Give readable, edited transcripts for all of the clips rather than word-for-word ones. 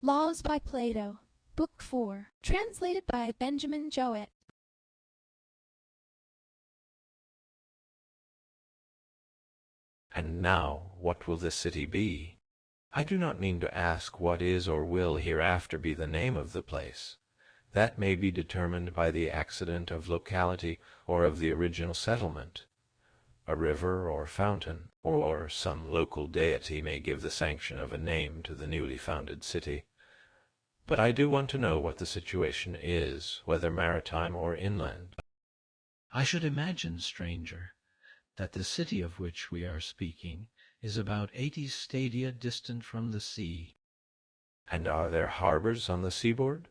Laws by Plato, Book 4, translated by Benjamin Jowett. And now, what will this city be? I do not mean to ask what is or will hereafter be the name of the place. That may be determined by the accident of locality or of the original settlement. A river or fountain, or some local deity may give the sanction of a name to the newly founded city. But I do want to know what the situation is, whether maritime or inland. I should imagine, stranger, that the city of which we are speaking is about 80 stadia distant from the sea. And are there harbors on the seaboard?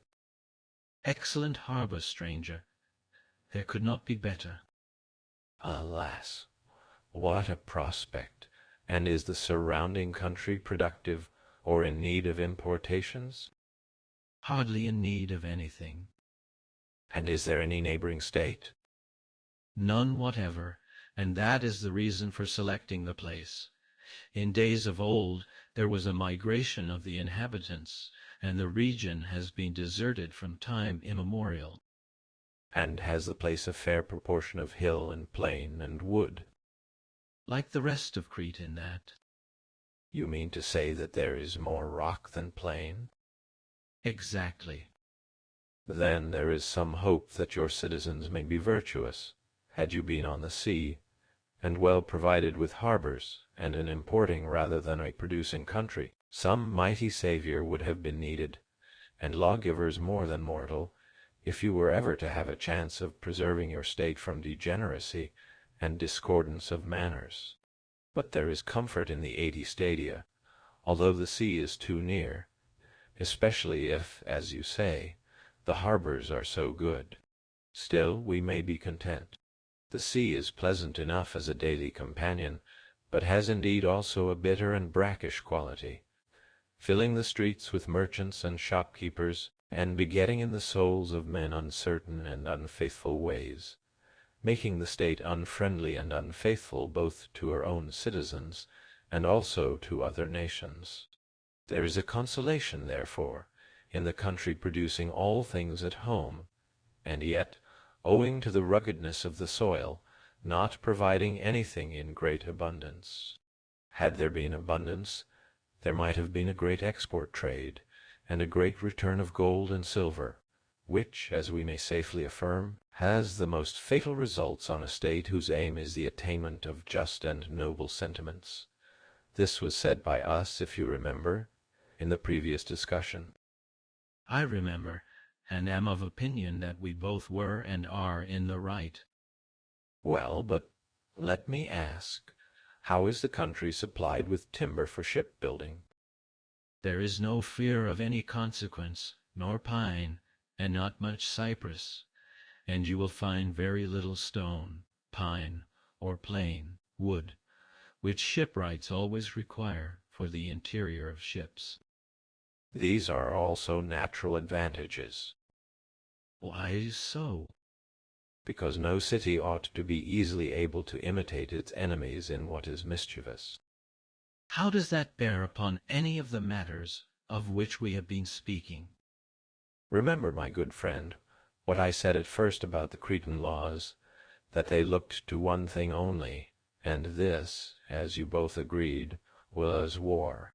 Excellent harbor, stranger. There could not be better. Alas, what a prospect! And is the surrounding country productive or in need of importations? Hardly in need of anything. And is there any neighboring state? None whatever, and that is the reason for selecting the place. In days of old there was a migration of the inhabitants, and the region has been deserted from time immemorial. And has the place a fair proportion of hill and plain and wood? Like the rest of Crete in that. You mean to say that there is more rock than plain? Exactly. Then there is some hope that your citizens may be virtuous, had you been on the sea, and well provided with harbors, and an importing rather than a producing country. Some mighty savior would have been needed, and lawgivers more than mortal, if you were ever to have a chance of preserving your state from degeneracy and discordance of manners. But there is comfort in the 80 stadia, although the sea is too near, especially if, as you say, the harbors are so good. Still, we may be content. The sea is pleasant enough as a daily companion, but has indeed also a bitter and brackish quality, filling the streets with merchants and shopkeepers, and begetting in the souls of men uncertain and unfaithful ways, making the state unfriendly and unfaithful both to her own citizens and also to other nations. There is a consolation, therefore, in the country producing all things at home, and yet, owing to the ruggedness of the soil, not providing anything in great abundance. Had there been abundance, there might have been a great export trade, and a great return of gold and silver, which, as we may safely affirm, has the most fatal results on a state whose aim is the attainment of just and noble sentiments. This was said by us, if you remember, in the previous discussion. I remember, and am of opinion that we both were and are in the right. Well, but let me ask, how is the country supplied with timber for shipbuilding? There is no fear of any consequence, nor pine, and not much cypress, and you will find very little stone, pine, or plane, wood, which shipwrights always require for the interior of ships. These are also natural advantages. Why so? Because no city ought to be easily able to imitate its enemies in what is mischievous. How does that bear upon any of the matters of which we have been speaking? Remember, my good friend, what I said at first about the Cretan laws, that they looked to one thing only, and this, as you both agreed, was war.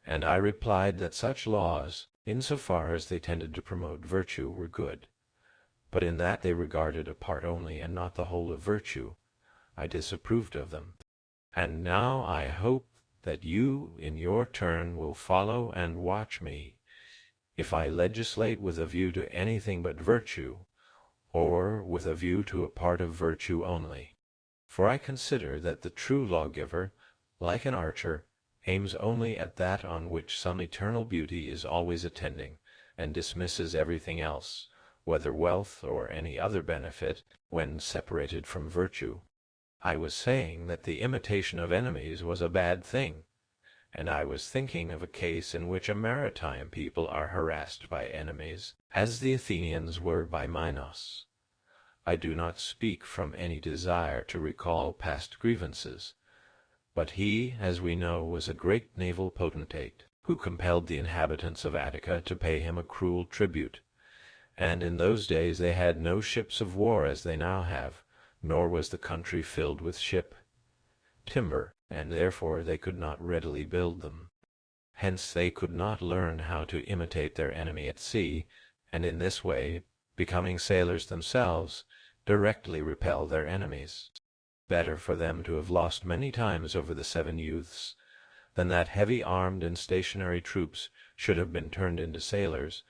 And I replied that such laws, in so far as they tended to promote virtue, were good. But in that they regarded a part only and not the whole of virtue, I disapproved of them. And now I hope that you, in your turn, will follow and watch me, if I legislate with a view to anything but virtue, or with a view to a part of virtue only. For I consider that the true lawgiver, like an archer, aims only at that on which some eternal beauty is always attending, and dismisses everything else, whether wealth or any other benefit, when separated from virtue. I was saying that the imitation of enemies was a bad thing, and I was thinking of a case in which a maritime people are harassed by enemies, as the Athenians were by Minos. I do not speak from any desire to recall past grievances, but he, as we know, was a great naval potentate, who compelled the inhabitants of Attica to pay him a cruel tribute. And in those days they had no ships of war as they now have, nor was the country filled with timber, and therefore they could not readily build them. Hence they could not learn how to imitate their enemy at sea, and in this way, becoming sailors themselves, directly repel their enemies. Better for them to have lost many times over the 7 youths, than that heavy-armed and stationary troops should have been turned into sailors,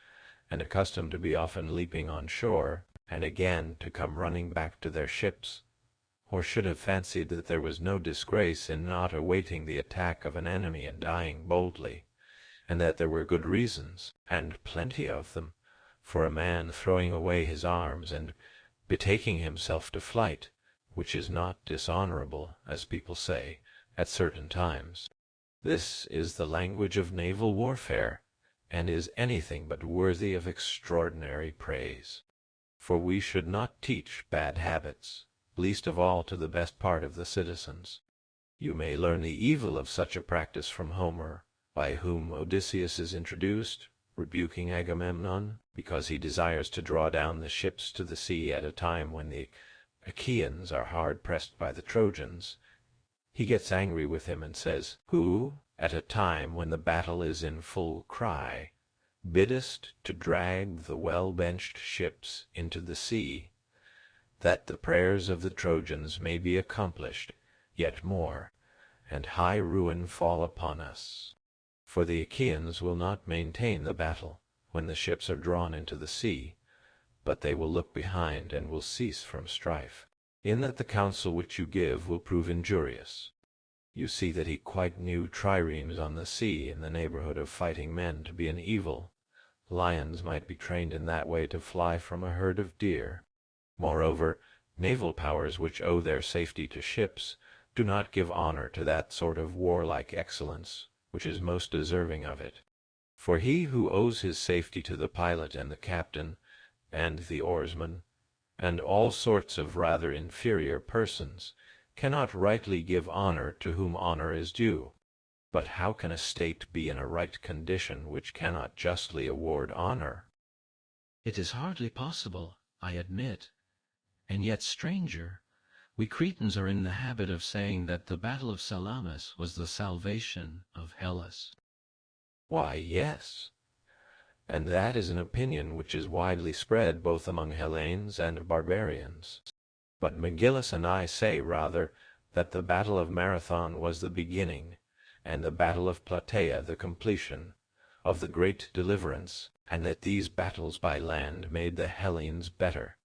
and accustomed to be often leaping on shore, and again to come running back to their ships, or should have fancied that there was no disgrace in not awaiting the attack of an enemy and dying boldly, and that there were good reasons, and plenty of them, for a man throwing away his arms and betaking himself to flight, which is not dishonorable, as people say, at certain times. This is the language of naval warfare, and is anything but worthy of extraordinary praise. For we should not teach bad habits, least of all to the best part of the citizens. You may learn the evil of such a practice from Homer, by whom Odysseus is introduced, rebuking Agamemnon, because he desires to draw down the ships to the sea at a time when the Achaeans are hard pressed by the Trojans. He gets angry with him and says, "Who, at a time when the battle is in full cry, biddest to drag the well-benched ships into the sea, that the prayers of the Trojans may be accomplished, yet more, and high ruin fall upon us. For the Achaeans will not maintain the battle when the ships are drawn into the sea, but they will look behind and will cease from strife, in that the counsel which you give will prove injurious." You see that he quite knew triremes on the sea in the neighborhood of fighting men to be an evil. Lions might be trained in that way to fly from a herd of deer. Moreover, naval powers which owe their safety to ships do not give honor to that sort of warlike excellence which is most deserving of it. For he who owes his safety to the pilot and the captain, and the oarsman, and all sorts of rather inferior persons, cannot rightly give honor to whom honor is due. But how can a state be in a right condition which cannot justly award honor? It is hardly possible, I admit. And yet, stranger, we Cretans are in the habit of saying that the battle of Salamis was the salvation of Hellas. Why, yes. And that is an opinion which is widely spread both among Hellenes and barbarians. But Megillus and I say rather that the battle of Marathon was the beginning, and the battle of Plataea the completion, of the great deliverance, and that these battles by land made the Hellenes better,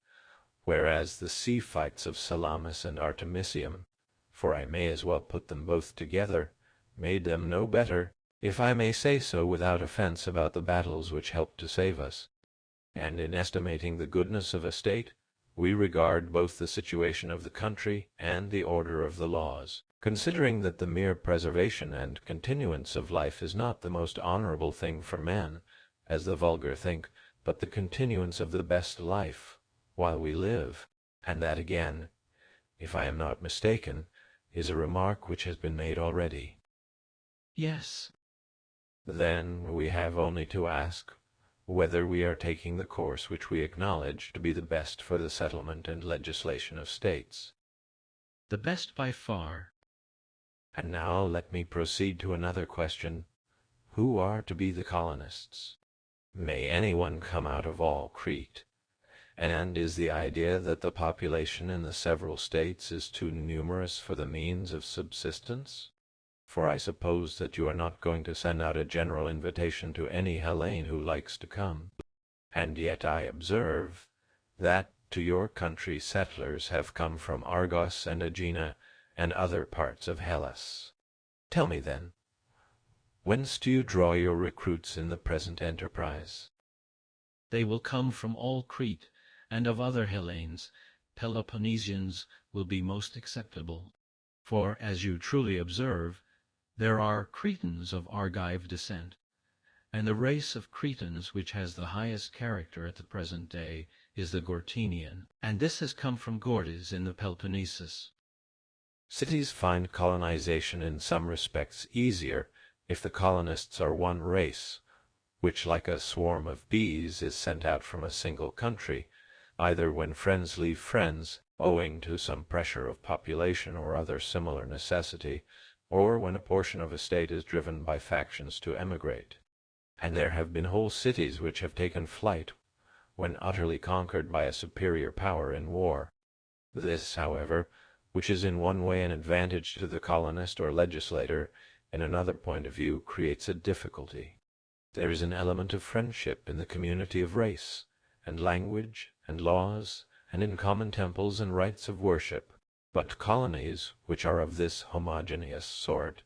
whereas the sea fights of Salamis and Artemisium, for I may as well put them both together, made them no better, if I may say so without offense about the battles which helped to save us. And in estimating the goodness of a state, we regard both the situation of the country and the order of the laws, considering that the mere preservation and continuance of life is not the most honorable thing for men, as the vulgar think, but the continuance of the best life while we live, and that again, if I am not mistaken, is a remark which has been made already. Yes. Then we have only to ask whether we are taking the course which we acknowledge to be the best for the settlement and legislation of states. The best by far. And now let me proceed to another question. Who are to be the colonists? May anyone come out of all Crete? And is the idea that the population in the several states is too numerous for the means of subsistence? For I suppose that you are not going to send out a general invitation to any Hellene who likes to come. And yet I observe that to your country settlers have come from Argos and Aegina and other parts of Hellas. Tell me then, whence do you draw your recruits in the present enterprise? They will come from all Crete, and of other Hellenes, Peloponnesians will be most acceptable. For, as you truly observe, there are Cretans of Argive descent, and the race of Cretans which has the highest character at the present day is the Gortinian, and this has come from Gortys in the Peloponnesus. Cities find colonization in some respects easier If the colonists are one race, which like a swarm of bees is sent out from a single country, either when friends leave friends, owing to some pressure of population or other similar necessity, or when a portion of a state is driven by factions to emigrate. And there have been whole cities which have taken flight when utterly conquered by a superior power in war. This, however, which is in one way an advantage to the colonist or legislator, in another point of view creates a difficulty. There is an element of friendship in the community of race, and language, and laws, and in common temples and rites of worship. But colonies, which are of this homogeneous sort,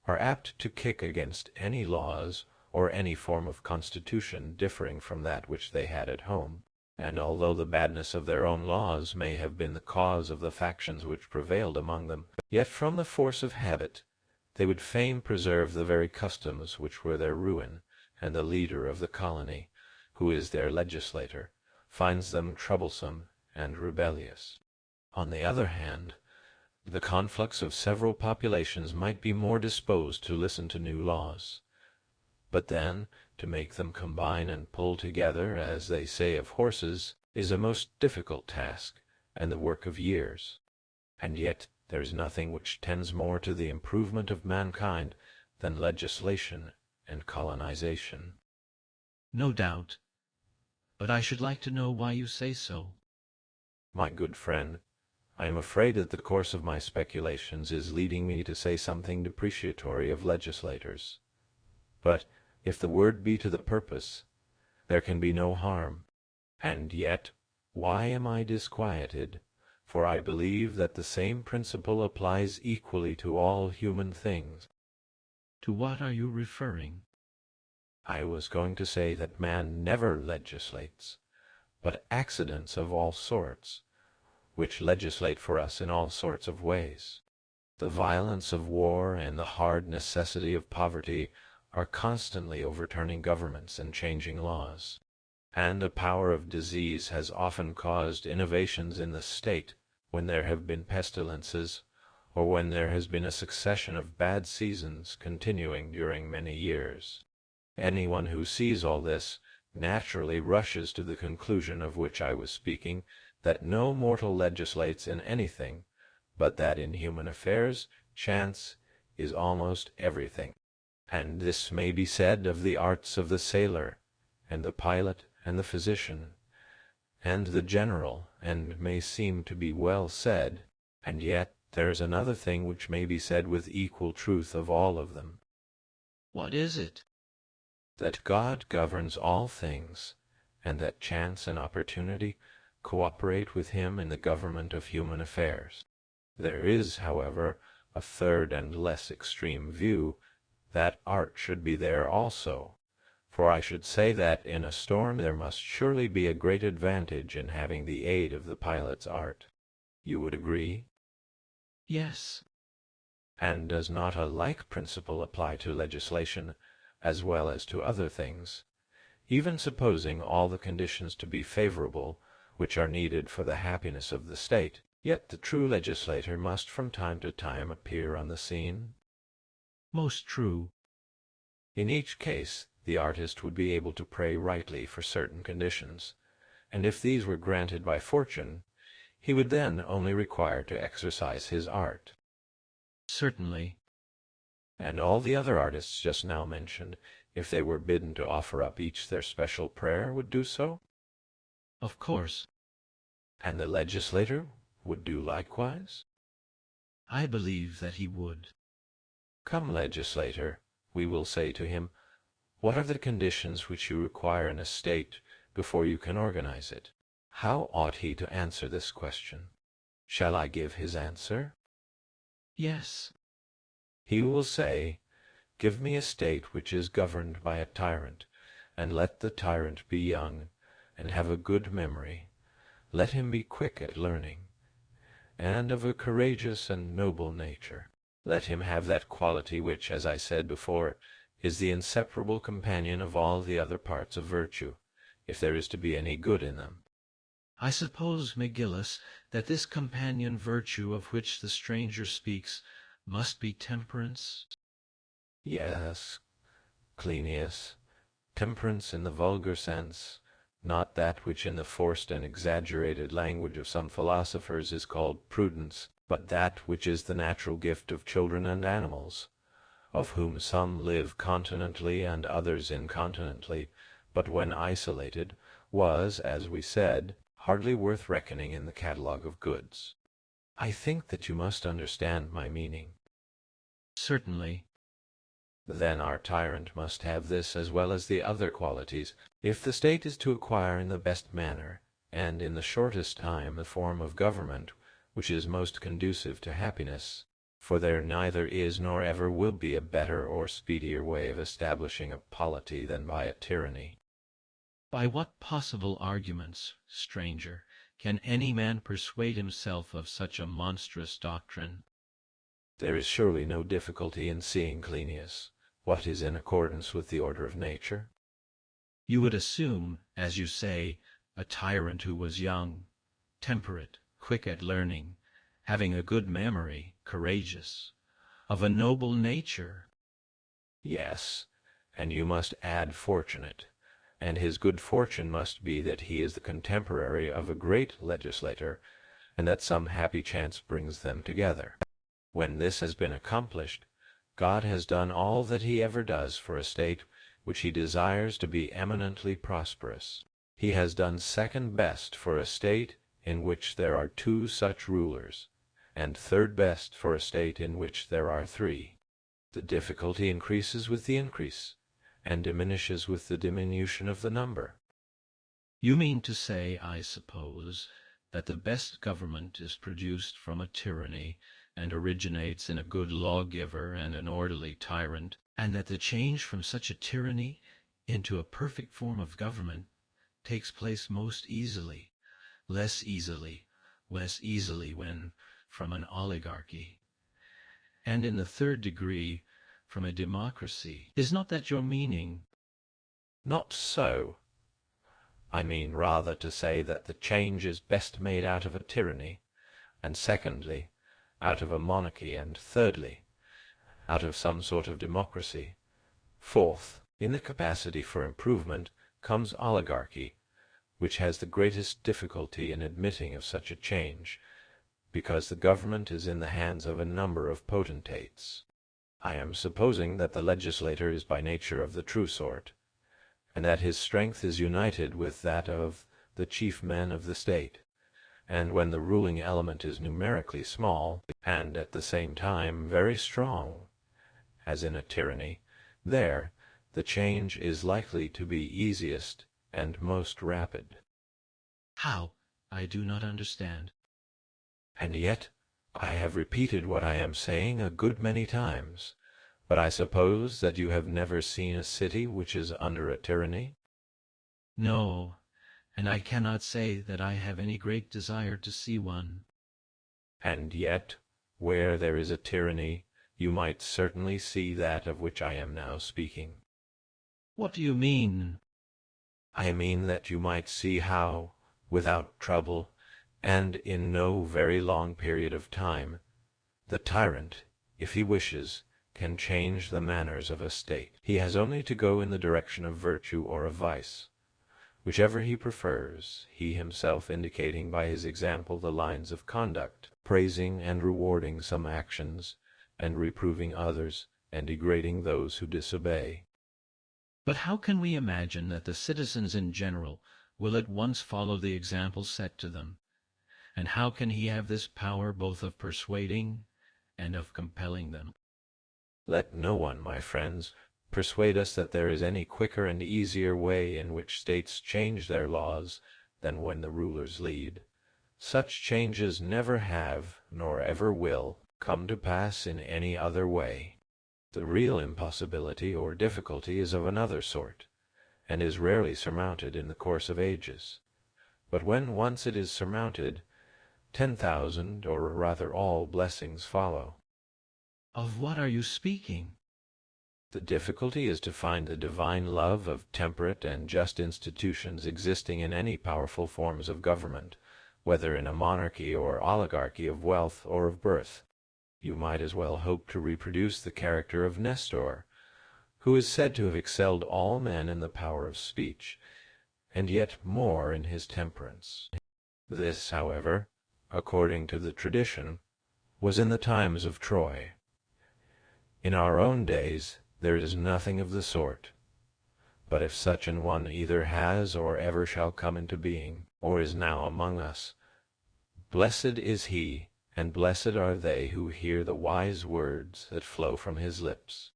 are apt to kick against any laws or any form of constitution differing from that which they had at home. And although the badness of their own laws may have been the cause of the factions which prevailed among them, yet from the force of habit they would fain preserve the very customs which were their ruin, and the leader of the colony, who is their legislator, finds them troublesome and rebellious. On the other hand, the conflux of several populations might be more disposed to listen to new laws. But then, to make them combine and pull together, as they say of horses, is a most difficult task, and the work of years. And yet there is nothing which tends more to the improvement of mankind than legislation and colonization. No doubt. But I should like to know why you say so. My good friend, I am afraid that the course of my speculations is leading me to say something depreciatory of legislators. But if the word be to the purpose, there can be no harm. And yet, why am I disquieted? For I believe that the same principle applies equally to all human things. To what are you referring? I was going to say that man never legislates, but accidents of all sorts, which legislate for us in all sorts of ways. The violence of war and the hard necessity of poverty are constantly overturning governments and changing laws. And a power of disease has often caused innovations in the state when there have been pestilences, or when there has been a succession of bad seasons continuing during many years. Anyone who sees all this naturally rushes to the conclusion of which I was speaking, that no mortal legislates in anything, but that in human affairs chance is almost everything. And this may be said of the arts of the sailor, and the pilot, and the physician, and the general, and may seem to be well said, and yet there is another thing which may be said with equal truth of all of them. What is it? That God governs all things, and that chance and opportunity cooperate with him in the government of human affairs. There is, however, a third and less extreme view, that art should be there also, for I should say that in a storm there must surely be a great advantage in having the aid of the pilot's art. You would agree? Yes. And does not a like principle apply to legislation, as well as to other things, even supposing all the conditions to be favorable which are needed for the happiness of the state? Yet the true legislator must from time to time appear on the scene. Most true. In each case the artist would be able to pray rightly for certain conditions, and if these were granted by fortune, he would then only require to exercise his art. Certainly. And all the other artists just now mentioned, if they were bidden to offer up each their special prayer, would do so? Of course. And the legislator would do likewise? I believe that he would. Come, legislator, we will say to him, what are the conditions which you require in a state before you can organize it? How ought he to answer this question? Shall I give his answer? Yes. He will say, give me a state which is governed by a tyrant, and let the tyrant be young, and have a good memory. Let him be quick at learning, and of a courageous and noble nature. Let him have that quality which, as I said before, is the inseparable companion of all the other parts of virtue, if there is to be any good in them. I suppose, McGillis, that this companion virtue of which the stranger speaks must be temperance? Yes, Cleinias, temperance in the vulgar sense, not that which in the forced and exaggerated language of some philosophers is called prudence, but that which is the natural gift of children and animals, of whom some live continently and others incontinently, but when isolated, was, as we said, hardly worth reckoning in the catalogue of goods. I think that you must understand my meaning. Certainly. Then our tyrant must have this as well as the other qualities, if the state is to acquire in the best manner, and in the shortest time, the form of government which is most conducive to happiness, for there neither is nor ever will be a better or speedier way of establishing a polity than by a tyranny. By what possible arguments, stranger, can any man persuade himself of such a monstrous doctrine? There is surely no difficulty in seeing, Cleinias, what is in accordance with the order of nature. You would assume, as you say, a tyrant who was young, temperate, quick at learning, having a good memory, courageous, of a noble nature. Yes, and you must add fortunate, and his good fortune must be that he is the contemporary of a great legislator, and that some happy chance brings them together. When this has been accomplished, God has done all that he ever does for a state which he desires to be eminently prosperous. He has done second best for a state in which there are 2 such rulers, and third best for a state in which there are 3. The difficulty increases with the increase, and diminishes with the diminution of the number. You mean to say, I suppose, that the best government is produced from a tyranny, and originates in a good lawgiver and an orderly tyrant, and that the change from such a tyranny into a perfect form of government takes place most easily, less easily when from an oligarchy, and in the 3rd degree from a democracy. Is not that your meaning? Not so. I mean rather to say that the change is best made out of a tyranny, and secondly, out of a monarchy, and thirdly, out of some sort of democracy. Fourth, in the capacity for improvement comes oligarchy, which has the greatest difficulty in admitting of such a change, because the government is in the hands of a number of potentates. I am supposing that the legislator is by nature of the true sort, and that his strength is united with that of the chief men of the state, and when the ruling element is numerically small, and at the same time very strong, as in a tyranny, there the change is likely to be easiest and most rapid. How? I do not understand. And yet I have repeated what I am saying a good many times, but I suppose that you have never seen a city which is under a tyranny? No, and I cannot say that I have any great desire to see one. And yet, where there is a tyranny, you might certainly see that of which I am now speaking. What do you mean? I mean that you might see how, without trouble, and in no very long period of time, the tyrant, if he wishes, can change the manners of a state. He has only to go in the direction of virtue or of vice, whichever he prefers, he himself indicating by his example the lines of conduct, praising and rewarding some actions, and reproving others, and degrading those who disobey. But how can we imagine that the citizens in general will at once follow the example set to them? And how can he have this power both of persuading and of compelling them? Let no one, my friends, persuade us that there is any quicker and easier way in which states change their laws than when the rulers lead. Such changes never have, nor ever will, come to pass in any other way. The real impossibility or difficulty is of another sort, and is rarely surmounted in the course of ages. But when once it is surmounted, 10,000, or rather all, blessings follow. Of what are you speaking? The difficulty is to find the divine love of temperate and just institutions existing in any powerful forms of government, whether in a monarchy or oligarchy of wealth or of birth. You might as well hope to reproduce the character of Nestor, who is said to have excelled all men in the power of speech, and yet more in his temperance. This, however, according to the tradition, was in the times of Troy. In our own days there is nothing of the sort. But if such an one either has or ever shall come into being, or is now among us, blessed is he, and blessed are they who hear the wise words that flow from his lips.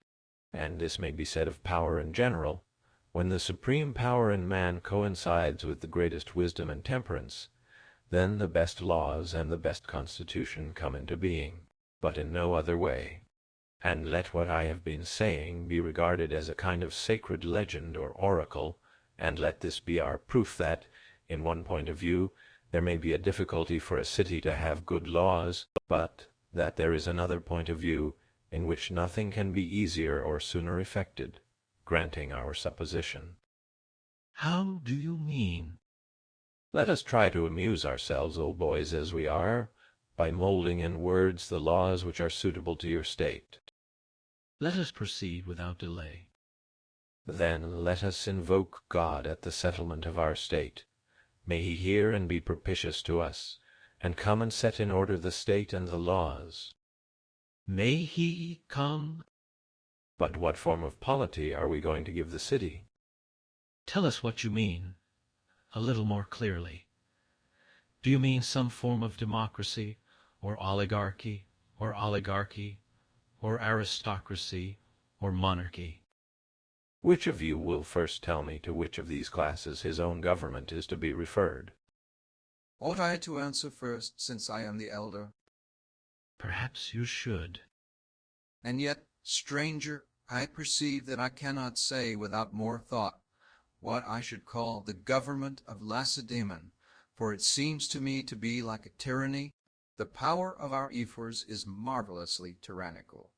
And this may be said of power in general. When the supreme power in man coincides with the greatest wisdom and temperance, then the best laws and the best constitution come into being, but in no other way. And let what I have been saying be regarded as a kind of sacred legend or oracle, and let this be our proof that, in one point of view, there may be a difficulty for a city to have good laws, but that there is another point of view in which nothing can be easier or sooner effected, granting our supposition. How do you mean? Let us try to amuse ourselves, old boys as we are, by molding in words the laws which are suitable to your state. Let us proceed without delay. Then let us invoke God at the settlement of our state. May he hear and be propitious to us, and come and set in order the state and the laws. May he come? But what form of polity are we going to give the city? Tell us what you mean, a little more clearly. Do you mean some form of democracy, or oligarchy, or aristocracy, or monarchy? Which of you will first tell me to which of these classes his own government is to be referred? Ought I to answer first, since I am the elder? Perhaps you should. And yet, stranger, I perceive that I cannot say without more thought what I should call the government of Lacedaemon, for it seems to me to be like a tyranny. The power of our ephors is marvelously tyrannical,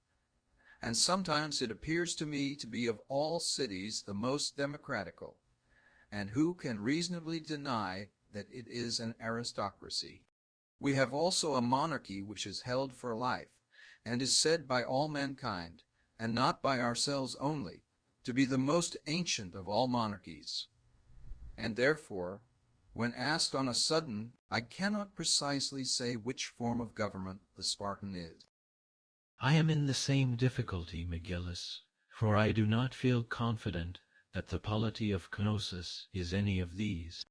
and sometimes it appears to me to be of all cities the most democratical. And who can reasonably deny that it is an aristocracy? We have also a monarchy which is held for life, and is said by all mankind, and not by ourselves only, to be the most ancient of all monarchies. And therefore, when asked on a sudden, I cannot precisely say which form of government the Spartan is. I am in the same difficulty, McGillis, for I do not feel confident that the polity of Knossos is any of these.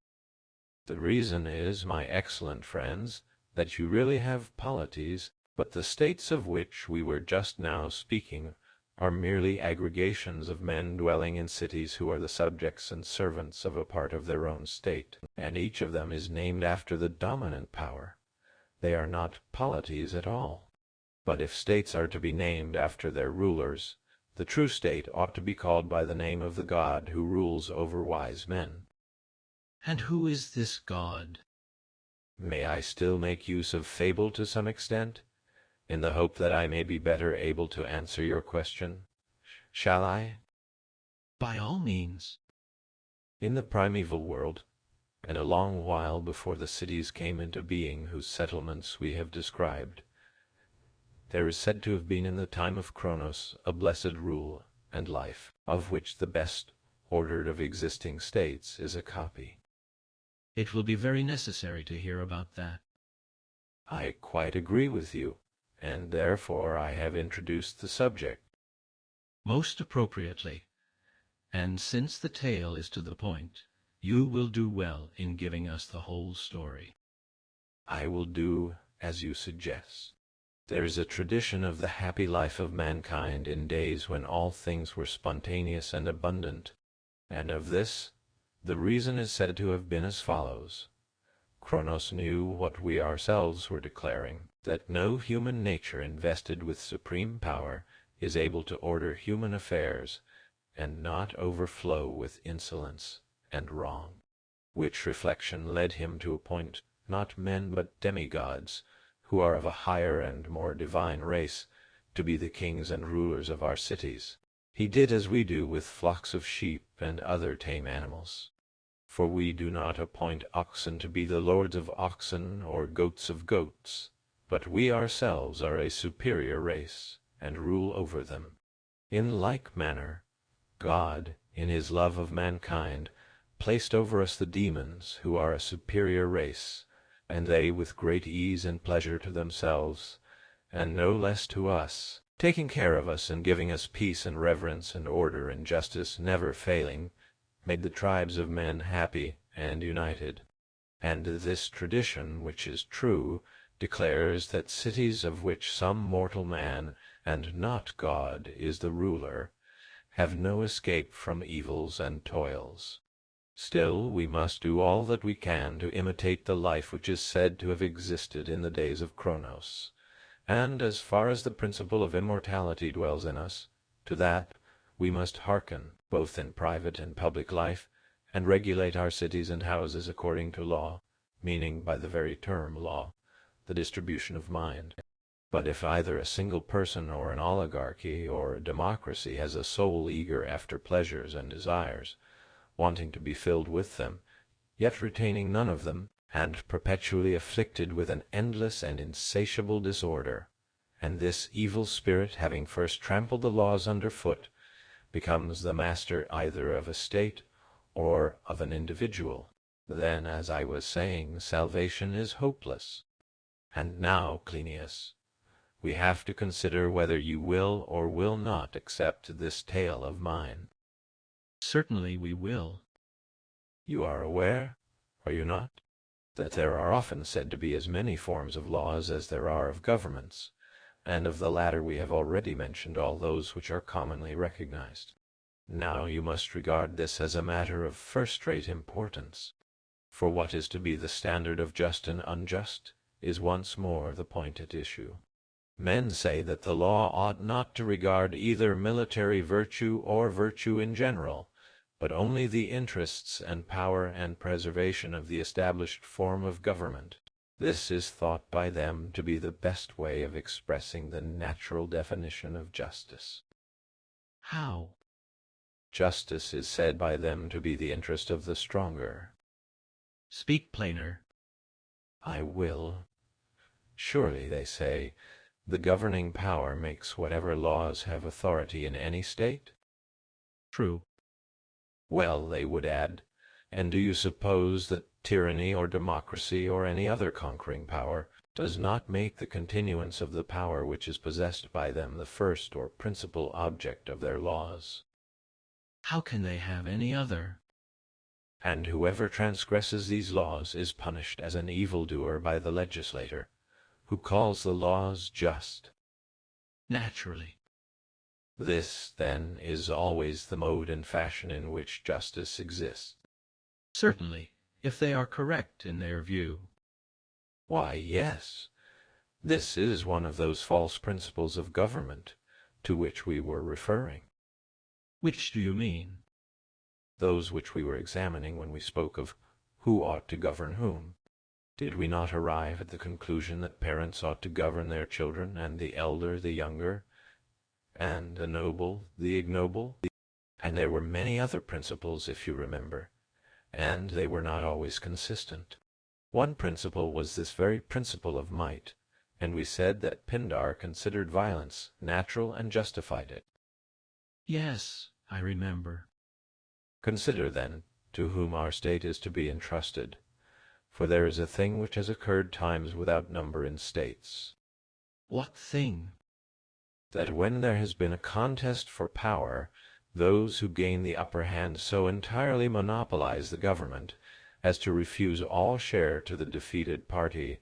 The reason is, my excellent friends, that you really have polities, but the states of which we were just now speaking are merely aggregations of men dwelling in cities who are the subjects and servants of a part of their own state, and each of them is named after the dominant power. They are not polities at all. But if states are to be named after their rulers, the true state ought to be called by the name of the god who rules over wise men. And who is this god? May I still make use of fable to some extent, in the hope that I may be better able to answer your question? Shall I? By all means. In the primeval world, and a long while before the cities came into being whose settlements we have described, there is said to have been in the time of Kronos a blessed rule and life, of which the best ordered of existing states is a copy. It will be very necessary to hear about that. I quite agree with you, and therefore I have introduced the subject. Most appropriately. And since the tale is to the point, you will do well in giving us the whole story. I will do as you suggest. There is a tradition of the happy life of mankind in days when all things were spontaneous and abundant, and of this the reason is said to have been as follows. Kronos knew what we ourselves were declaring, that no human nature invested with supreme power is able to order human affairs and not overflow with insolence and wrong, which reflection led him to appoint not men but demigods, who are of a higher and more divine race, to be the kings and rulers of our cities. He did as we do with flocks of sheep and other tame animals. For we do not appoint oxen to be the lords of oxen or goats of goats, but we ourselves are a superior race, and rule over them. In like manner, God, in his love of mankind, placed over us the demons, who are a superior race, and they with great ease and pleasure to themselves, and no less to us, taking care of us and giving us peace and reverence and order and justice never failing, made the tribes of men happy and united. And this tradition, which is true, declares that cities of which some mortal man, and not God, is the ruler, have no escape from evils and toils. Still, we must do all that we can to imitate the life which is said to have existed in the days of Kronos, and as far as the principle of immortality dwells in us, to that we must hearken, both in private and public life, and regulate our cities and houses according to law, meaning by the very term law, the distribution of mind. But if either a single person or an oligarchy or a democracy has a soul eager after pleasures and desires, wanting to be filled with them, yet retaining none of them, and perpetually afflicted with an endless and insatiable disorder, and this evil spirit, having first trampled the laws under foot, becomes the master either of a state or of an individual, then, as I was saying, salvation is hopeless. And now, Cleinias, we have to consider whether you will or will not accept this tale of mine. Certainly we will. You are aware, are you not, that there are often said to be as many forms of laws as there are of governments, and of the latter we have already mentioned all those which are commonly recognized. Now you must regard this as a matter of first-rate importance, for what is to be the standard of just and unjust is once more the point at issue. Men say that the law ought not to regard either military virtue or virtue in general, but only the interests and power and preservation of the established form of government. This is thought by them to be the best way of expressing the natural definition of justice. How? Justice is said by them to be the interest of the stronger. Speak plainer. I will. Surely, they say, the governing power makes whatever laws have authority in any state? True. Well, they would add, and do you suppose that tyranny or democracy or any other conquering power does not make the continuance of the power which is possessed by them the first or principal object of their laws? How can they have any other? And whoever transgresses these laws is punished as an evildoer by the legislator, who calls the laws just. Naturally. This, then, is always the mode and fashion in which justice exists. Certainly, if they are correct in their view. Why, yes. This is one of those false principles of government to which we were referring. Which do you mean? Those which we were examining when we spoke of who ought to govern whom. Did we not arrive at the conclusion that parents ought to govern their children, and the elder the younger, and the noble the ignoble? And there were many other principles, if you remember, and they were not always consistent. One principle was this very principle of might, and we said that Pindar considered violence natural and justified it. Yes, I remember. Consider, then, to whom our state is to be entrusted, for there is a thing which has occurred times without number in states. What thing? That when there has been a contest for power, those who gain the upper hand so entirely monopolize the government as to refuse all share to the defeated party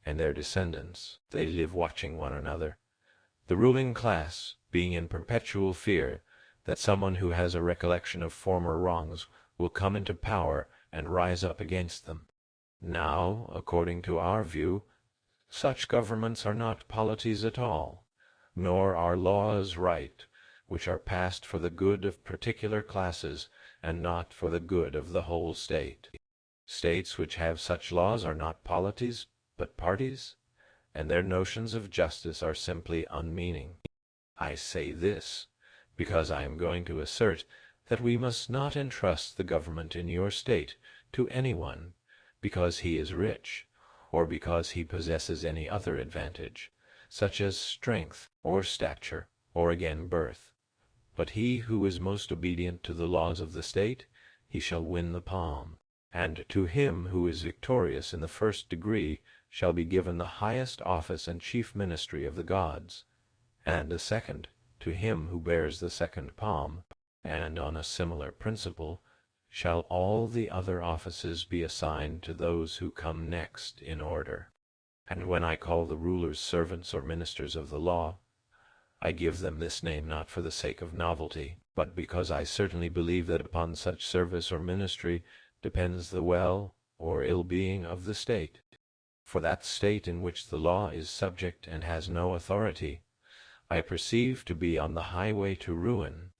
and their descendants. They live watching one another, the ruling class being in perpetual fear that someone who has a recollection of former wrongs will come into power and rise up against them. Now, according to our view, such governments are not polities at all, nor are laws right, which are passed for the good of particular classes and not for the good of the whole state. States which have such laws are not polities, but parties, and their notions of justice are simply unmeaning. I say this because I am going to assert that we must not entrust the government in your state to anyone because he is rich, or because he possesses any other advantage, such as strength, or stature, or again birth, But he who is most obedient to the laws of the state, he shall win the palm. And to him who is victorious in the first degree shall be given the highest office and chief ministry of the gods, and a second to him who bears the second palm, and on a similar principle shall all the other offices be assigned to those who come next in order. And when I call the rulers servants or ministers of the law, I give them this name not for the sake of novelty, but because I certainly believe that upon such service or ministry depends the well or ill-being of the state. For that state in which the law is subject and has no authority, I perceive to be on the highway to ruin.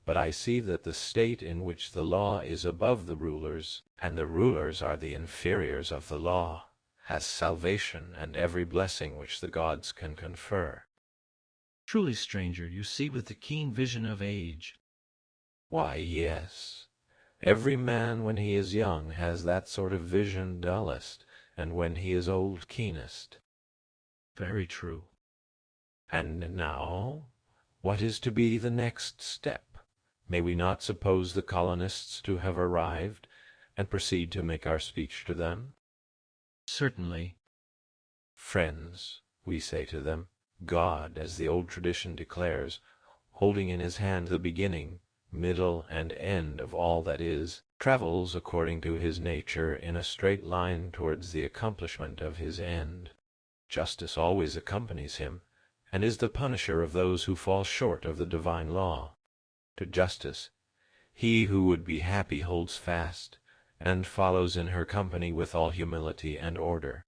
But I see that the state in which the law is above the rulers, and the rulers are the inferiors of the law, has salvation and every blessing which the gods can confer. Truly, stranger, you see with the keen vision of age. Why, yes. Every man when he is young has that sort of vision dullest, and when he is old keenest. Very true. And now, what is to be the next step? May we not suppose the colonists to have arrived, and proceed to make our speech to them? Certainly. Friends, we say to them, God, as the old tradition declares, holding in his hand the beginning, middle, and end of all that is, travels according to his nature in a straight line towards the accomplishment of his end. Justice always accompanies him, and is the punisher of those who fall short of the divine law. To justice, he who would be happy holds fast, and follows in her company with all humility and order.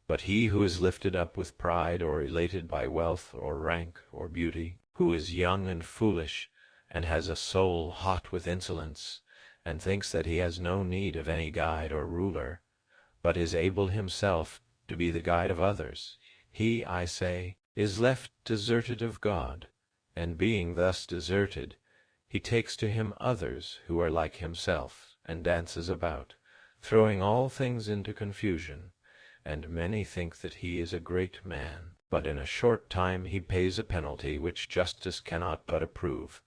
But he who is lifted up with pride or elated by wealth or rank or beauty, who is young and foolish, and has a soul hot with insolence, and thinks that he has no need of any guide or ruler, but is able himself to be the guide of others, he, I say, is left deserted of God, and being thus deserted, he takes to him others who are like himself, and dances about, throwing all things into confusion, and many think that he is a great man, but in a short time he pays a penalty which justice cannot but approve,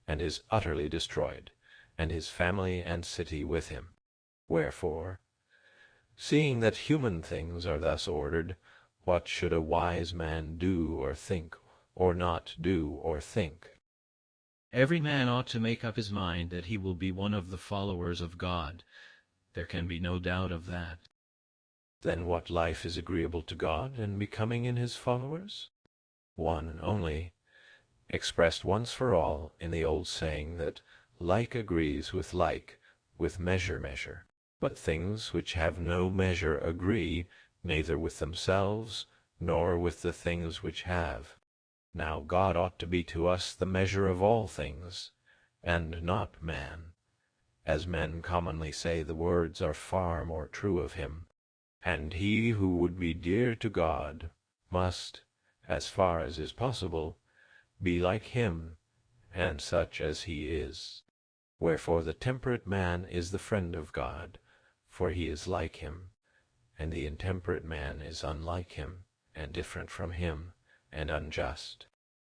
and is utterly destroyed, and his family and city with him. Wherefore, seeing that human things are thus ordered, what should a wise man do or think, or not do or think? Every man ought to make up his mind that he will be one of the followers of God. There can be no doubt of that. Then what life is agreeable to God and becoming in his followers? One only, expressed once for all in the old saying that like agrees with like, with measure. But things which have no measure agree neither with themselves nor with the things which have. Now God ought to be to us the measure of all things, and not man. As men commonly say, the words are far more true of him. And he who would be dear to God must, as far as is possible, be like him, and such as he is. Wherefore the temperate man is the friend of God, for he is like him, and the intemperate man is unlike him, and different from him, and unjust.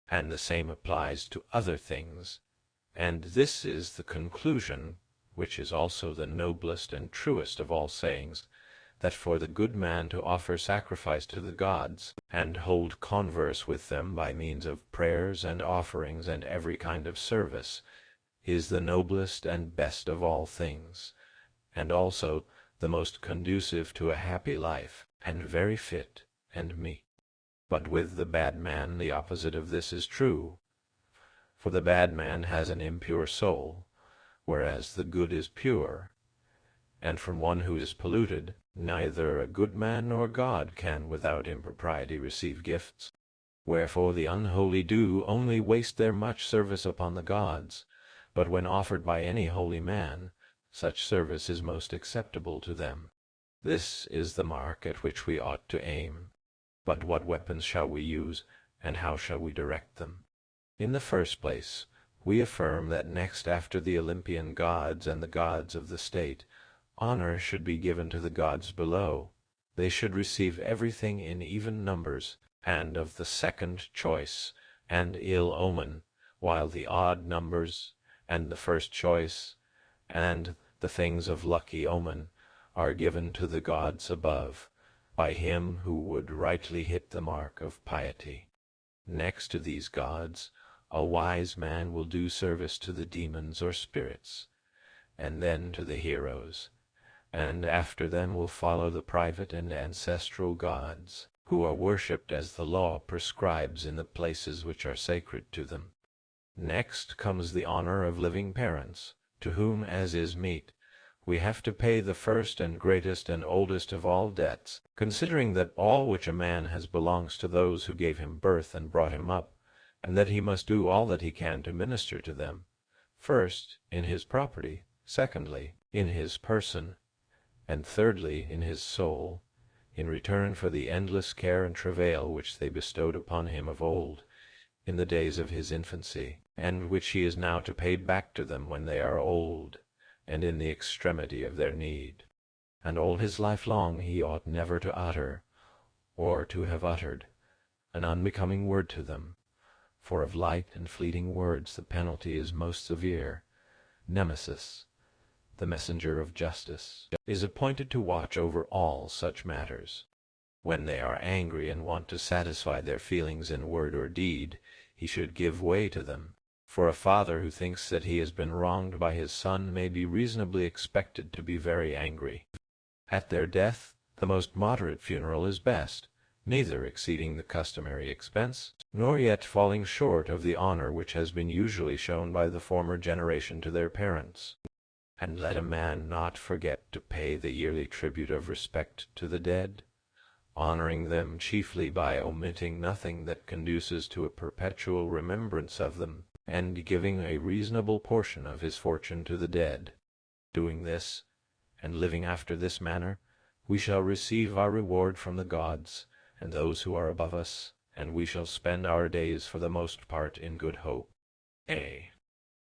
And the same applies to other things. And this is the conclusion, which is also the noblest and truest of all sayings, that for the good man to offer sacrifice to the gods, and hold converse with them by means of prayers and offerings and every kind of service, is the noblest and best of all things, and also the most conducive to a happy life, and very fit and meet. But with the bad man the opposite of this is true, for the bad man has an impure soul, whereas the good is pure, and from one who is polluted neither a good man nor God can without impropriety receive gifts. Wherefore the unholy do only waste their much service upon the gods, but when offered by any holy man, such service is most acceptable to them. This is the mark at which we ought to aim. But what weapons shall we use, and how shall we direct them? In the first place, we affirm that next after the Olympian gods and the gods of the state, honor should be given to the gods below. They should receive everything in even numbers, and of the second choice and ill omen, while the odd numbers, and the first choice, and the things of lucky omen are given to the gods above, by him who would rightly hit the mark of piety. Next to these gods, a wise man will do service to the demons or spirits, and then to the heroes, and after them will follow the private and ancestral gods, who are worshipped as the law prescribes in the places which are sacred to them. Next comes the honor of living parents, to whom, as is meet, we have to pay the first and greatest and oldest of all debts, considering that all which a man has belongs to those who gave him birth and brought him up, and that he must do all that he can to minister to them, first, in his property, secondly, in his person, and thirdly, in his soul, in return for the endless care and travail which they bestowed upon him of old, in the days of his infancy, and which he is now to pay back to them when they are old, and in the extremity of their need. And all his life long he ought never to utter, or to have uttered, an unbecoming word to them, for of light and fleeting words the penalty is most severe. Nemesis, the messenger of justice, is appointed to watch over all such matters. When they are angry and want to satisfy their feelings in word or deed, he should give way to them. For a father who thinks that he has been wronged by his son may be reasonably expected to be very angry. At their death, the most moderate funeral is best, neither exceeding the customary expense, nor yet falling short of the honor which has been usually shown by the former generation to their parents. And let a man not forget to pay the yearly tribute of respect to the dead, honoring them chiefly by omitting nothing that conduces to a perpetual remembrance of them, and giving a reasonable portion of his fortune to the dead. Doing this, and living after this manner, we shall receive our reward from the gods, and those who are above us, and we shall spend our days for the most part in good hope. A.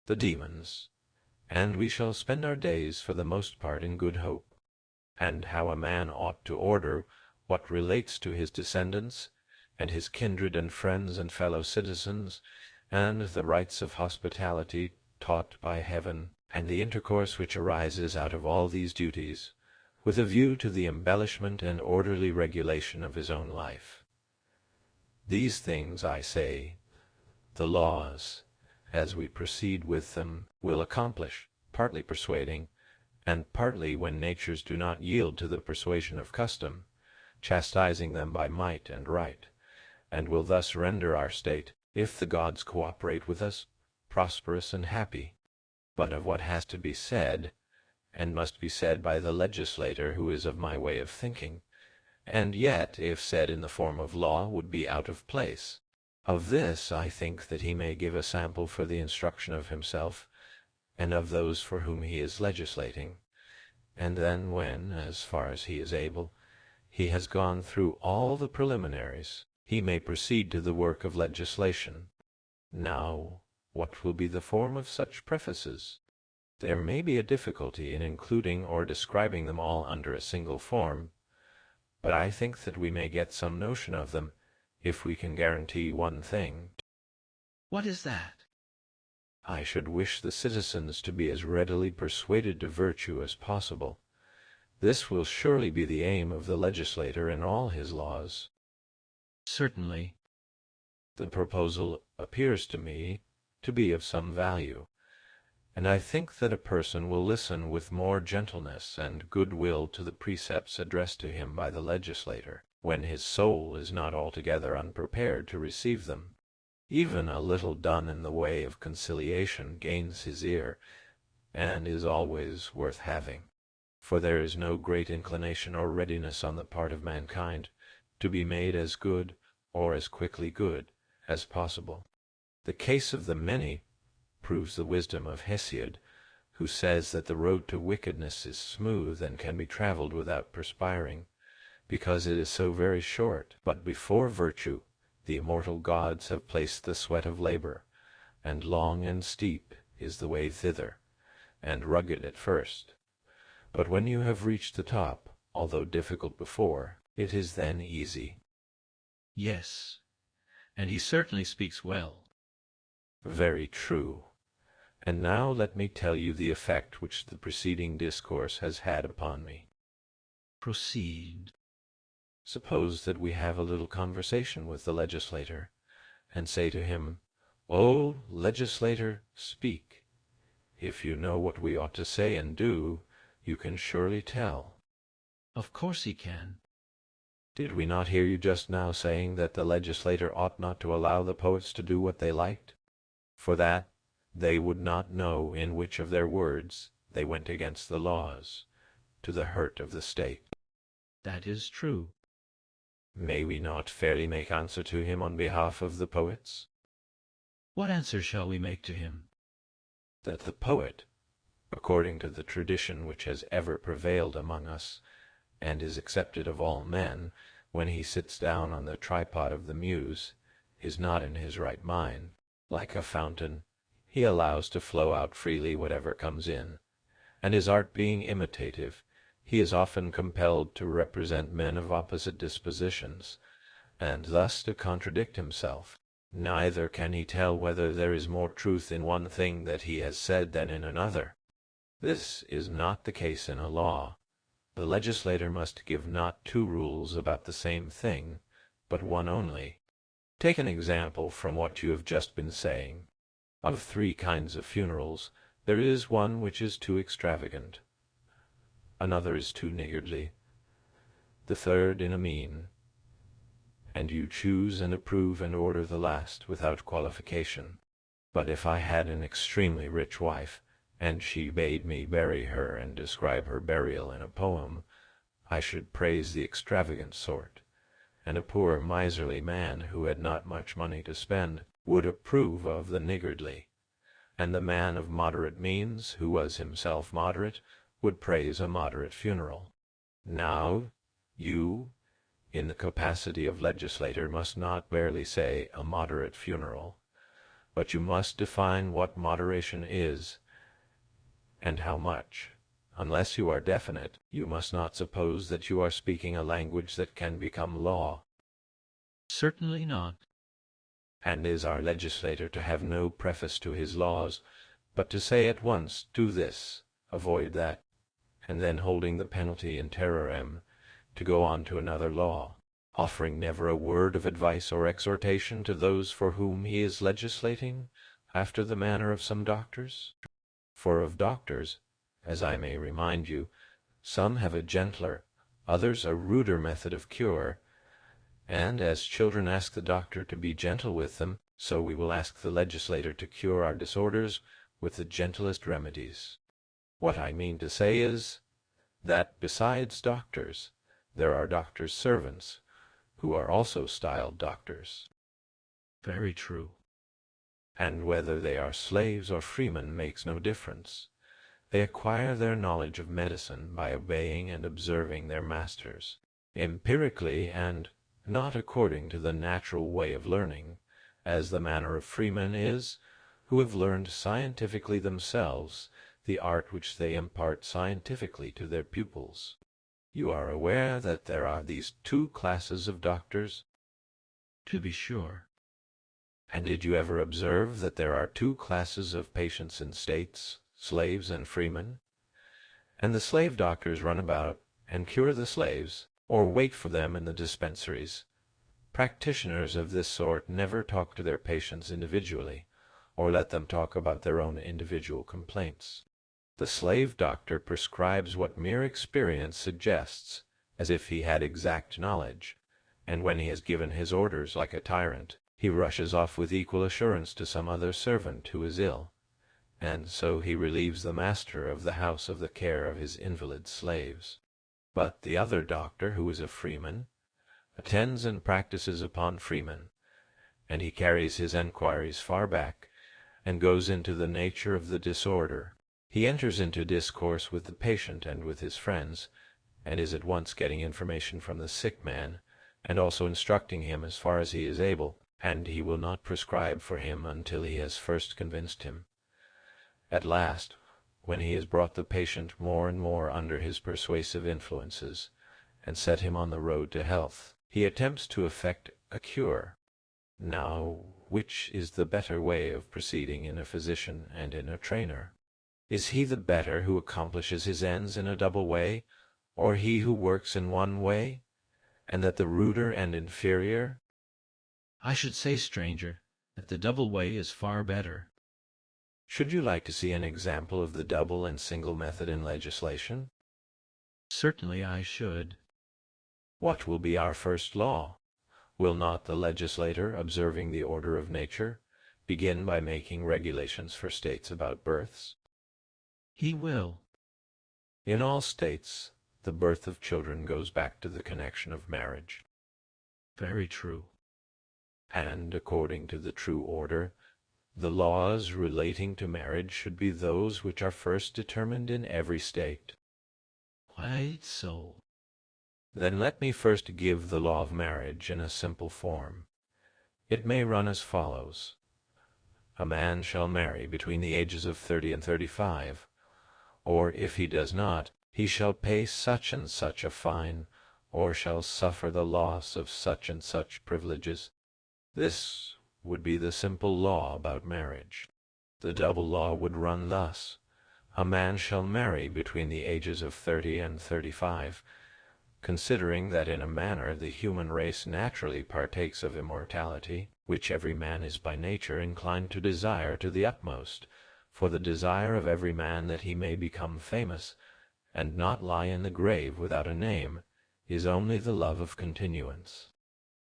The demons. And we shall spend our days for the most part in good hope. And how a man ought to order what relates to his descendants, and his kindred and friends and fellow citizens, and the rites of hospitality taught by heaven, and the intercourse which arises out of all these duties, with a view to the embellishment and orderly regulation of his own life. These things, I say, the laws, as we proceed with them, will accomplish, partly persuading, and partly, when natures do not yield to the persuasion of custom, chastising them by might and right, and will thus render our state, if the gods cooperate with us, prosperous and happy. But of what has to be said, and must be said by the legislator who is of my way of thinking, and yet, if said in the form of law, would be out of place. Of this I think that he may give a sample for the instruction of himself, and of those for whom he is legislating, and then when, as far as he is able, he has gone through all the preliminaries, he may proceed to the work of legislation. Now, what will be the form of such prefaces? There may be a difficulty in including or describing them all under a single form, but I think that we may get some notion of them, if we can guarantee one thing. What is that? I should wish the citizens to be as readily persuaded to virtue as possible. This will surely be the aim of the legislator in all his laws. Certainly. The proposal appears to me to be of some value, and I think that a person will listen with more gentleness and good will to the precepts addressed to him by the legislator, when his soul is not altogether unprepared to receive them. Even a little done in the way of conciliation gains his ear, and is always worth having, for there is no great inclination or readiness on the part of mankind to be made as good, or as quickly good, as possible. The case of the many proves the wisdom of Hesiod, who says that the road to wickedness is smooth and can be traveled without perspiring, because it is so very short. But before virtue the immortal gods have placed the sweat of labor, and long and steep is the way thither, and rugged at first. But when you have reached the top, although difficult before, it is then easy. Yes, and he certainly speaks well. Very true. And now let me tell you the effect which the preceding discourse has had upon me. Proceed. Suppose that we have a little conversation with the legislator, and say to him, "O legislator, speak. If you know what we ought to say and do, you can surely tell." Of course he can. Did we not hear you just now saying that the legislator ought not to allow the poets to do what they liked? For that they would not know in which of their words they went against the laws, to the hurt of the state. That is true. May we not fairly make answer to him on behalf of the poets? What answer shall we make to him? That the poet, according to the tradition which has ever prevailed among us, and is accepted of all men, when he sits down on the tripod of the muse, is not in his right mind. Like a fountain, he allows to flow out freely whatever comes in, and his art being imitative, he is often compelled to represent men of opposite dispositions, and thus to contradict himself. Neither can he tell whether there is more truth in one thing that he has said than in another. This is not the case in a law. The legislator must give not two rules about the same thing, but one only. Take an example from what you have just been saying. Of 3 kinds of funerals, there is one which is too extravagant, another is too niggardly, the third in a mean, and you choose and approve and order the last without qualification. But if I had an extremely rich wife, and she bade me bury her and describe her burial in a poem, I should praise the extravagant sort, and a poor miserly man who had not much money to spend would approve of the niggardly, and the man of moderate means, who was himself moderate, would praise a moderate funeral. Now, you, in the capacity of legislator, must not barely say a moderate funeral, but you must define what moderation is, and how much. Unless you are definite, you must not suppose that you are speaking a language that can become law. Certainly not. And is our legislator to have no preface to his laws, but to say at once, do this, avoid that, and then holding the penalty in terrorem, to go on to another law, offering never a word of advice or exhortation to those for whom he is legislating, after the manner of some doctors? For of doctors, as I may remind you, some have a gentler, others a ruder method of cure, and as children ask the doctor to be gentle with them, so we will ask the legislator to cure our disorders with the gentlest remedies. What I mean to say is, that besides doctors, there are doctors' servants, who are also styled doctors. Very true. And whether they are slaves or freemen makes no difference. They acquire their knowledge of medicine by obeying and observing their masters, empirically and not according to the natural way of learning, as the manner of freemen is, who have learned scientifically themselves the art which they impart scientifically to their pupils. You are aware that there are these 2 classes of doctors? To be sure. And did you ever observe that there are 2 classes of patients in states, slaves and freemen? And the slave doctors run about and cure the slaves, or wait for them in the dispensaries. Practitioners of this sort never talk to their patients individually, or let them talk about their own individual complaints. The slave doctor prescribes what mere experience suggests, as if he had exact knowledge, and when he has given his orders like a tyrant, he rushes off with equal assurance to some other servant who is ill, and so he relieves the master of the house of the care of his invalid slaves. But the other doctor, who is a freeman, attends and practices upon freemen, and he carries his enquiries far back, and goes into the nature of the disorder. He enters into discourse with the patient and with his friends, and is at once getting information from the sick man, and also instructing him as far as he is able, and he will not prescribe for him until he has first convinced him. At last, when he has brought the patient more and more under his persuasive influences, and set him on the road to health, he attempts to effect a cure. Now, which is the better way of proceeding in a physician and in a trainer? Is he the better who accomplishes his ends in a double way, or he who works in one way, and that the ruder and inferior? I should say, stranger, that the double way is far better. Should you like to see an example of the double and single method in legislation? Certainly I should. What will be our first law? Will not the legislator, observing the order of nature, begin by making regulations for states about births? He will. In all states, the birth of children goes back to the connection of marriage. Very true. And, according to the true order, the laws relating to marriage should be those which are first determined in every state. Quite so. Then let me first give the law of marriage in a simple form. It may run as follows. A man shall marry between the ages of 30 and 35, or if he does not, he shall pay such and such a fine, or shall suffer the loss of such and such privileges. This would be the simple law about marriage. The double law would run thus. A man shall marry between the ages of 30 and 35, considering that in a manner the human race naturally partakes of immortality, which every man is by nature inclined to desire to the utmost, for the desire of every man that he may become famous, and not lie in the grave without a name, is only the love of continuance.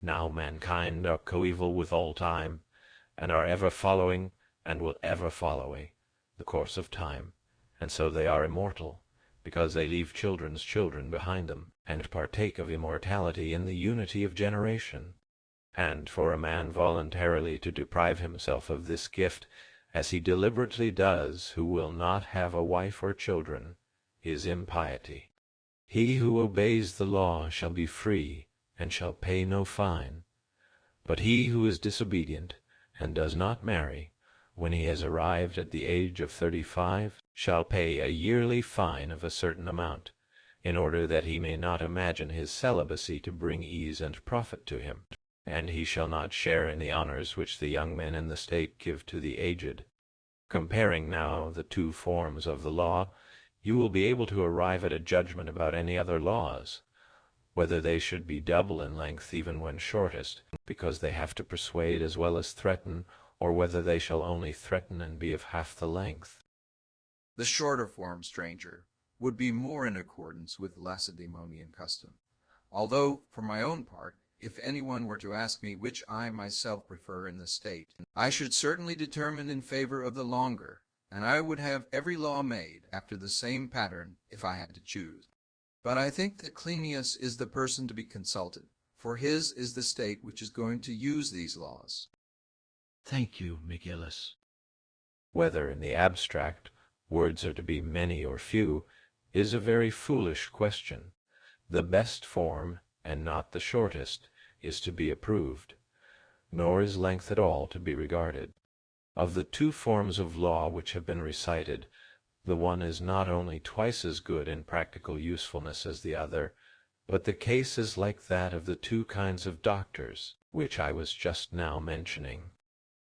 Now mankind are coeval with all time, and are ever following, and will ever follow the course of time, and so they are immortal, because they leave children's children behind them, and partake of immortality in the unity of generation. And for a man voluntarily to deprive himself of this gift, as he deliberately does who will not have a wife or children, is impiety. He who obeys the law shall be free, and shall pay no fine. But he who is disobedient, and does not marry, when he has arrived at the age of 35, shall pay a yearly fine of a certain amount, in order that he may not imagine his celibacy to bring ease and profit to him, and he shall not share in the honors which the young men in the state give to the aged. Comparing now the two forms of the law, you will be able to arrive at a judgment about any other laws, whether they should be double in length even when shortest, because they have to persuade as well as threaten, or whether they shall only threaten and be of half the length. The shorter form, stranger, would be more in accordance with Lacedaemonian custom. Although, for my own part, if anyone were to ask me which I myself prefer in the state, I should certainly determine in favor of the longer, and I would have every law made after the same pattern if I had to choose. But I think that Cleinias is the person to be consulted, for his is the state which is going to use these laws. Thank you, McGillis. Whether in the abstract words are to be many or few is a very foolish question. The best form, and not the shortest, is to be approved, nor is length at all to be regarded. Of the two forms of law which have been recited, the one is not only twice as good in practical usefulness as the other, but the case is like that of the two kinds of doctors, which I was just now mentioning.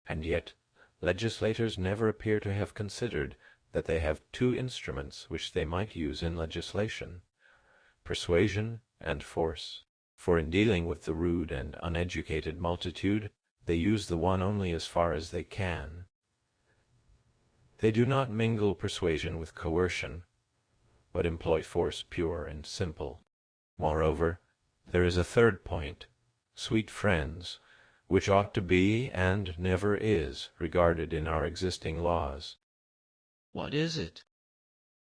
And yet legislators never appear to have considered that they have two instruments which they might use in legislation, persuasion and force. For in dealing with the rude and uneducated multitude, they use the one only as far as they can. They do not mingle persuasion with coercion, but employ force pure and simple. Moreover, there is a third point, sweet friends, which ought to be, and never is, regarded in our existing laws. What is it?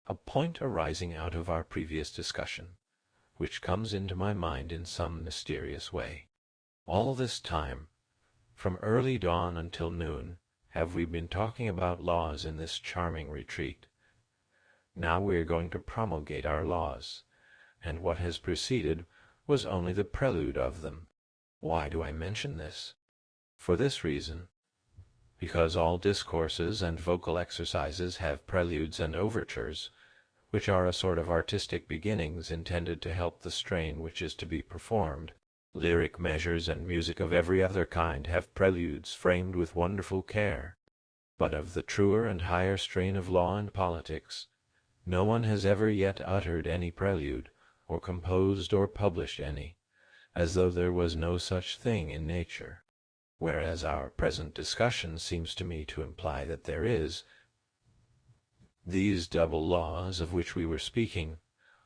A point arising out of our previous discussion, which comes into my mind in some mysterious way. All this time, from early dawn until noon, have we been talking about laws in this charming retreat. Now we are going to promulgate our laws, and what has preceded was only the prelude of them. Why do I mention this? For this reason, because all discourses and vocal exercises have preludes and overtures, which are a sort of artistic beginnings intended to help the strain which is to be performed. Lyric measures and music of every other kind have preludes framed with wonderful care. But of the truer and higher strain of law and politics, no one has ever yet uttered any prelude, or composed or published any, as though there was no such thing in nature, whereas our present discussion seems to me to imply that there is. These double laws of which we were speaking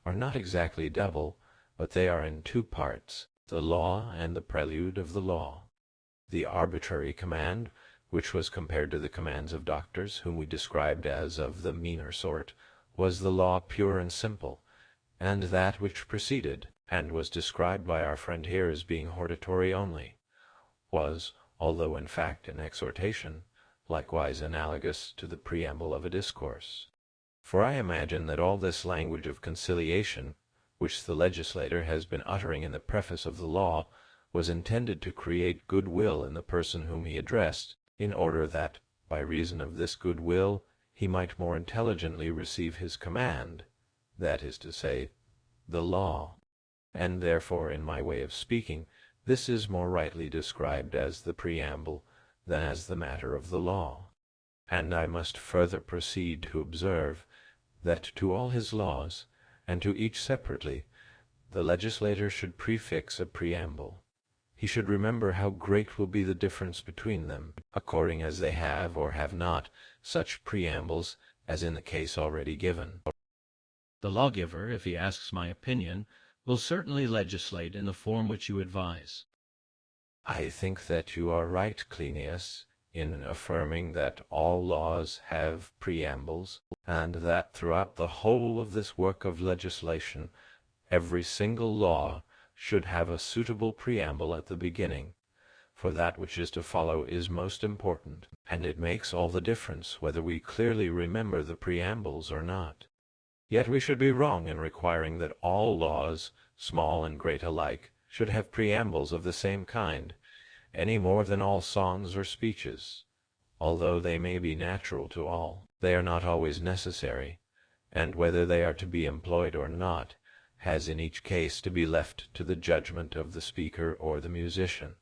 are not exactly double, but they are in two parts, the law and the prelude of the law. The arbitrary command, which was compared to the commands of doctors, whom we described as of the meaner sort, was the law pure and simple, and that which preceded, and was described by our friend here as being hortatory only, was, although in fact an exhortation, likewise analogous to the preamble of a discourse. For I imagine that all this language of conciliation, which the legislator has been uttering in the preface of the law, was intended to create good will in the person whom he addressed, in order that, by reason of this good will, he might more intelligently receive his command, that is to say, the law. And therefore, in my way of speaking, this is more rightly described as the preamble than as the matter of the law. And I must further proceed to observe that to all his laws, and to each separately, the legislator should prefix a preamble. He should remember how great will be the difference between them, according as they have or have not such preambles as in the case already given. The lawgiver, if he asks my opinion, will certainly legislate in the form which you advise. I think that you are right, Cleinias, in affirming that all laws have preambles, and that throughout the whole of this work of legislation, every single law should have a suitable preamble at the beginning, for that which is to follow is most important, and it makes all the difference whether we clearly remember the preambles or not. Yet we should be wrong in requiring that all laws, small and great alike, should have preambles of the same kind, any more than all songs or speeches. Although they may be natural to all, they are not always necessary, and whether they are to be employed or not has in each case to be left to the judgment of the speaker or the musician,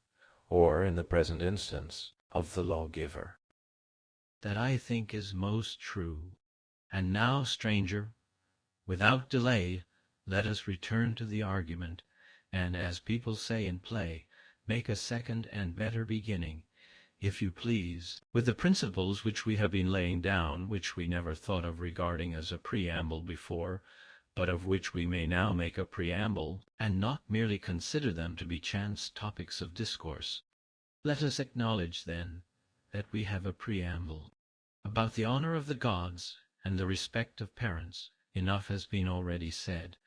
or, in the present instance, of the lawgiver. That I think is most true. And now, stranger, without delay, let us return to the argument, and, as people say in play, make a second and better beginning, if you please, with the principles which we have been laying down, which we never thought of regarding as a preamble before, but of which we may now make a preamble, and not merely consider them to be chance topics of discourse. Let us acknowledge, then, that we have a preamble. About the honor of the gods and the respect of parents, enough has been already said,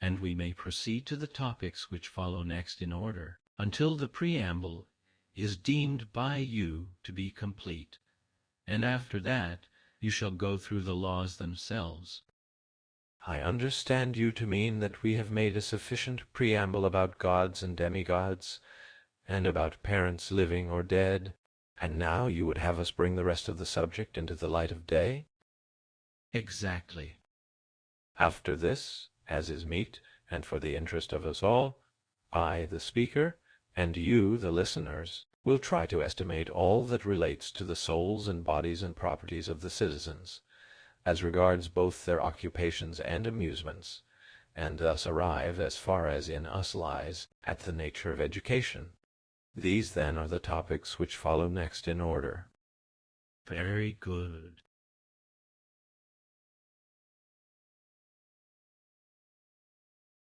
and we may proceed to the topics which follow next in order, until the preamble is deemed by you to be complete, and after that you shall go through the laws themselves. I understand you to mean that we have made a sufficient preamble about gods and demigods, and about parents living or dead, and now you would have us bring the rest of the subject into the light of day? Exactly. After this, as is meet, and for the interest of us all, I, the speaker, and you, the listeners, will try to estimate all that relates to the souls and bodies and properties of the citizens, as regards both their occupations and amusements, and thus arrive, as far as in us lies, at the nature of education. These, then, are the topics which follow next in order. Very good.